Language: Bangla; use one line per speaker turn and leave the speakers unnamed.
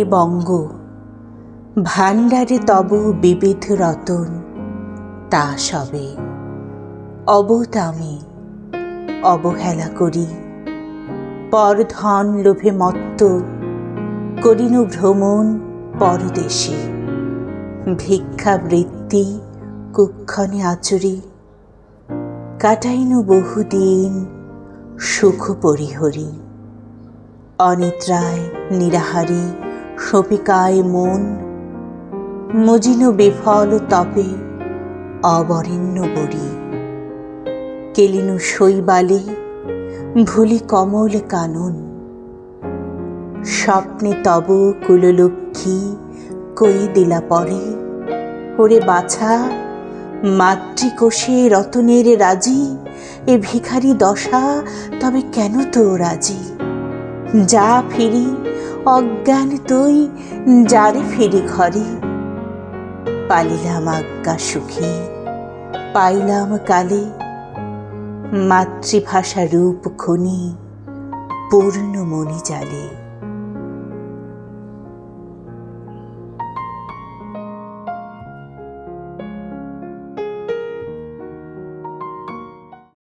এ বঙ্গ ভাণ্ডারে তব বিবিধ রতন, তা সবে অবতামে অবহেলা করি। পরধন লোভে মত্ত করিনু ভ্রমণ পরদেশে, ভিক্ষাবৃত্তি কুক্ষণে আচরি। কাটাইনু বহুদিন সুখ পরিহরি, অনিদ্রায় নিরাহারে শোভিকায় মন। মজিনু বিফল তপে অবরেণ্য বরি, কেলিনু শৈবালে ভুলি কমল কানন। স্বপ্নে তব কুললক্ষ্মী কই দিলা পরে, ওরে বাছা মাতৃকোষে রতনের রাজি। এ ভিখারি দশা তবে কেন তো রাজি? যা ফিরি অজ্ঞান তুই, যারে ফিরি ঘরে। পালিলাম আজ্ঞা সুখে, পাইলাম কালে, মাতৃভাষা রূপ খনি পূর্ণ মণি জালে।